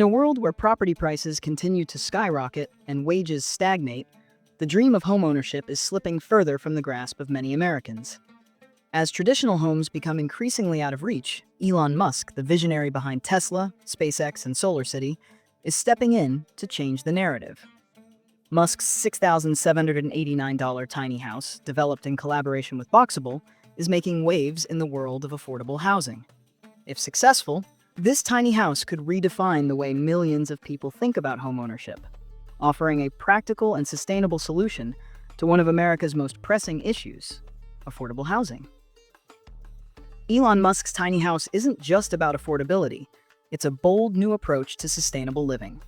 In a world where property prices continue to skyrocket and wages stagnate, the dream of homeownership is slipping further from the grasp of many Americans. As traditional homes become increasingly out of reach, Elon Musk, the visionary behind Tesla, SpaceX, and SolarCity, is stepping in to change the narrative. Musk's $6,789 tiny house, developed in collaboration with Boxable, is making waves in the world of affordable housing. If successful, this tiny house could redefine the way millions of people think about homeownership, offering a practical and sustainable solution to one of America's most pressing issues: affordable housing. Elon Musk's tiny house isn't just about affordability, it's a bold new approach to sustainable living.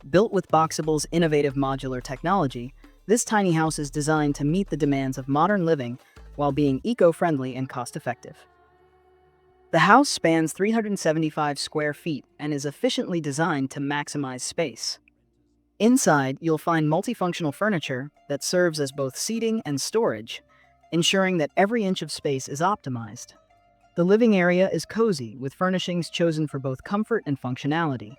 Built with Boxable's innovative modular technology, this tiny house is designed to meet the demands of modern living while being eco-friendly and cost-effective. The house spans 375 square feet and is efficiently designed to maximize space. Inside, you'll find multifunctional furniture that serves as both seating and storage, ensuring that every inch of space is optimized. The living area is cozy, with furnishings chosen for both comfort and functionality.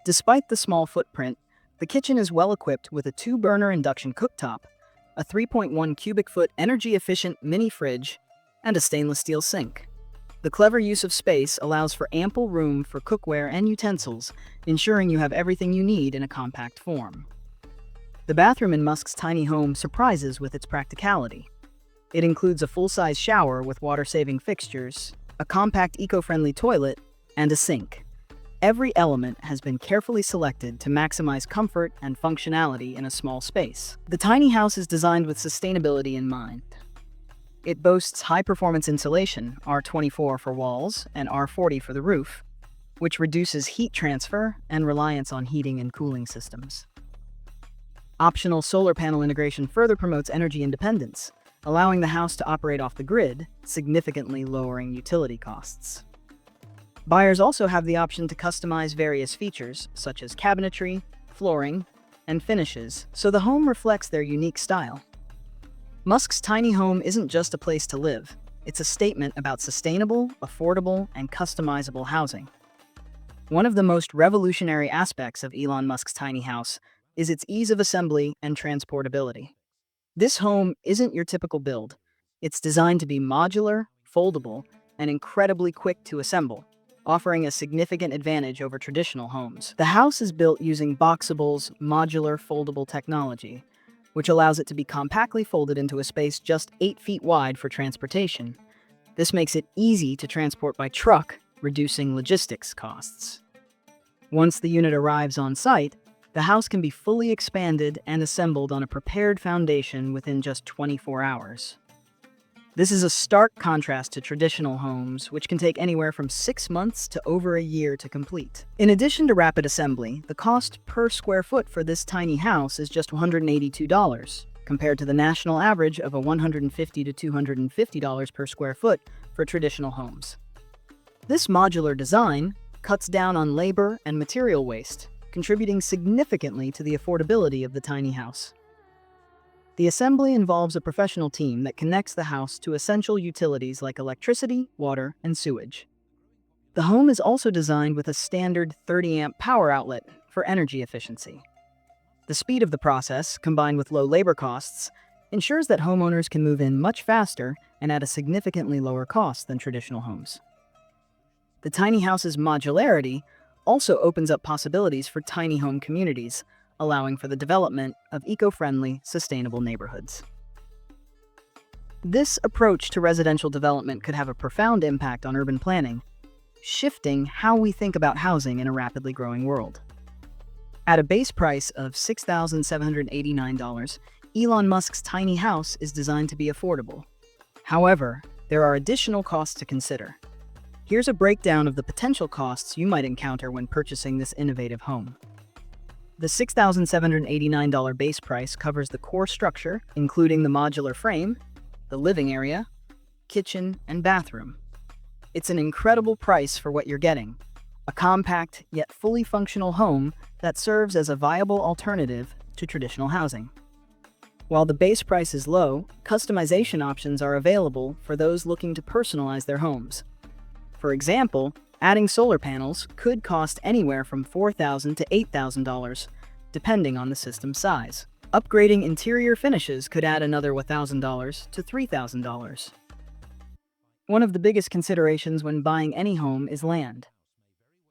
Despite the small footprint, the kitchen is well-equipped with a 2-burner induction cooktop, a 3.1 cubic foot energy-efficient mini fridge, and a stainless steel sink. The clever use of space allows for ample room for cookware and utensils, ensuring you have everything you need in a compact form. The bathroom in Musk's tiny home surprises with its practicality. It includes a full-size shower with water-saving fixtures, a compact eco-friendly toilet, and a sink. Every element has been carefully selected to maximize comfort and functionality in a small space. The tiny house is designed with sustainability in mind. It boasts high-performance insulation, R24 for walls and R40 for the roof, which reduces heat transfer and reliance on heating and cooling systems. Optional solar panel integration further promotes energy independence, allowing the house to operate off the grid, significantly lowering utility costs. Buyers also have the option to customize various features, such as cabinetry, flooring, and finishes, so the home reflects their unique style. Musk's tiny home isn't just a place to live, it's a statement about sustainable, affordable, and customizable housing. One of the most revolutionary aspects of Elon Musk's tiny house is its ease of assembly and transportability. This home isn't your typical build. It's designed to be modular, foldable, and incredibly quick to assemble, offering a significant advantage over traditional homes. The house is built using Boxable's modular foldable technology, which allows it to be compactly folded into a space just 8 feet wide for transportation. This makes it easy to transport by truck, reducing logistics costs. Once the unit arrives on site, the house can be fully expanded and assembled on a prepared foundation within just 24 hours. This is a stark contrast to traditional homes, which can take anywhere from 6 months to over a year to complete. In addition to rapid assembly, the cost per square foot for this tiny house is just $182, compared to the national average of $150 to $250 per square foot for traditional homes. This modular design cuts down on labor and material waste, contributing significantly to the affordability of the tiny house. The assembly involves a professional team that connects the house to essential utilities like electricity, water, and sewage. The home is also designed with a standard 30-amp power outlet for energy efficiency. The speed of the process, combined with low labor costs, ensures that homeowners can move in much faster and at a significantly lower cost than traditional homes. The tiny house's modularity also opens up possibilities for tiny home communities, allowing for the development of eco-friendly, sustainable neighborhoods. This approach to residential development could have a profound impact on urban planning, shifting how we think about housing in a rapidly growing world. At a base price of $6,789, Elon Musk's tiny house is designed to be affordable. However, there are additional costs to consider. Here's a breakdown of the potential costs you might encounter when purchasing this innovative home. The $6,789 base price covers the core structure, including the modular frame, the living area, kitchen, and bathroom. It's an incredible price for what you're getting, a compact yet fully functional home that serves as a viable alternative to traditional housing. While the base price is low, customization options are available for those looking to personalize their homes. For example, Adding solar panels could cost anywhere from $4,000 to $8,000, depending on the system size. Upgrading interior finishes could add another $1,000 to $3,000. One of the biggest considerations when buying any home is land.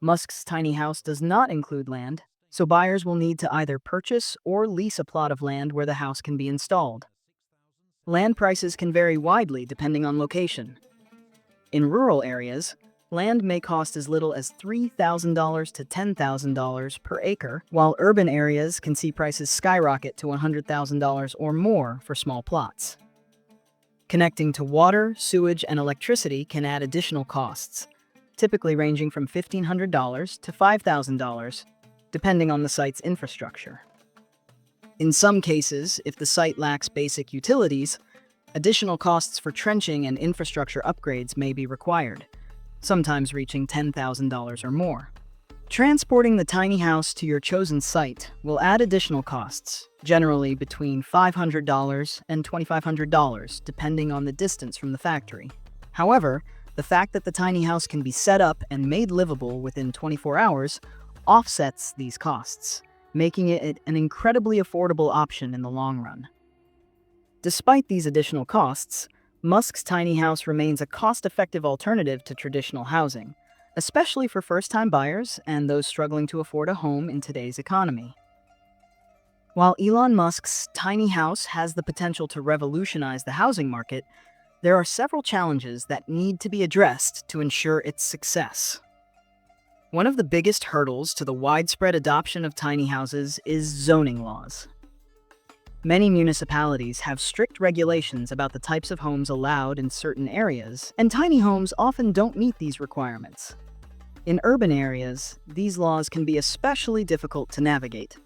Musk's tiny house does not include land, so buyers will need to either purchase or lease a plot of land where the house can be installed. Land prices can vary widely depending on location. In rural areas, land may cost as little as $3,000 to $10,000 per acre, while urban areas can see prices skyrocket to $100,000 or more for small plots. Connecting to water, sewage, and electricity can add additional costs, typically ranging from $1,500 to $5,000, depending on the site's infrastructure. In some cases, if the site lacks basic utilities, additional costs for trenching and infrastructure upgrades may be required, sometimes reaching $10,000 or more. Transporting the tiny house to your chosen site will add additional costs, generally between $500 and $2,500, depending on the distance from the factory. However, the fact that the tiny house can be set up and made livable within 24 hours offsets these costs, making it an incredibly affordable option in the long run. Despite these additional costs, Musk's tiny house remains a cost-effective alternative to traditional housing, especially for first-time buyers and those struggling to afford a home in today's economy. While Elon Musk's tiny house has the potential to revolutionize the housing market, there are several challenges that need to be addressed to ensure its success. One of the biggest hurdles to the widespread adoption of tiny houses is zoning laws. Many municipalities have strict regulations about the types of homes allowed in certain areas, and tiny homes often don't meet these requirements. In urban areas, these laws can be especially difficult to navigate.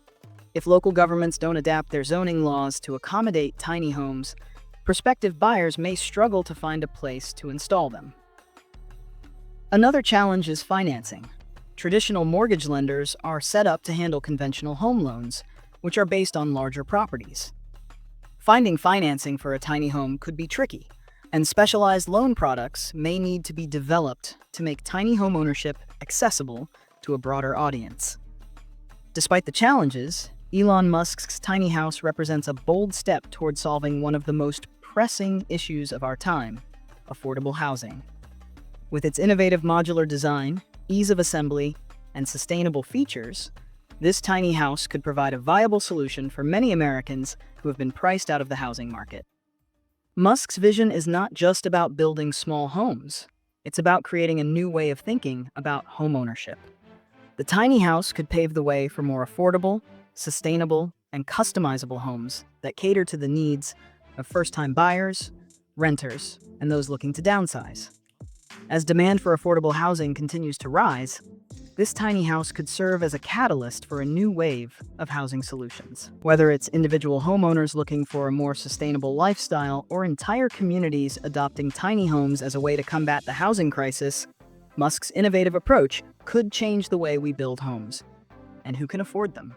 If local governments don't adapt their zoning laws to accommodate tiny homes, prospective buyers may struggle to find a place to install them. Another challenge is financing. Traditional mortgage lenders are set up to handle conventional home loans, which are based on larger properties. Finding financing for a tiny home could be tricky, and specialized loan products may need to be developed to make tiny home ownership accessible to a broader audience. Despite the challenges, Elon Musk's tiny house represents a bold step toward solving one of the most pressing issues of our time: affordable housing. With its innovative modular design, ease of assembly, and sustainable features, this tiny house could provide a viable solution for many Americans who have been priced out of the housing market. Musk's vision is not just about building small homes. It's about creating a new way of thinking about homeownership. The tiny house could pave the way for more affordable, sustainable, and customizable homes that cater to the needs of first-time buyers, renters, and those looking to downsize. As demand for affordable housing continues to rise, this tiny house could serve as a catalyst for a new wave of housing solutions. Whether it's individual homeowners looking for a more sustainable lifestyle or entire communities adopting tiny homes as a way to combat the housing crisis, Musk's innovative approach could change the way we build homes and who can afford them.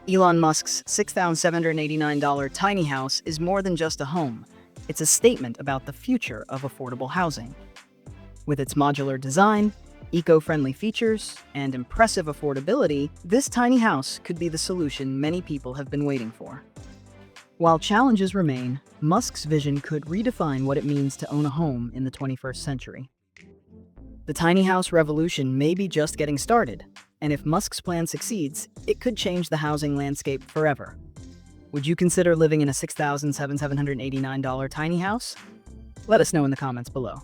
Elon Musk's $6,789 tiny house is more than just a home. It's a statement about the future of affordable housing. With its modular design, eco-friendly features, and impressive affordability, this tiny house could be the solution many people have been waiting for. While challenges remain, Musk's vision could redefine what it means to own a home in the 21st century. The tiny house revolution may be just getting started, and if Musk's plan succeeds, it could change the housing landscape forever. Would you consider living in a $6,789 tiny house? Let us know in the comments below.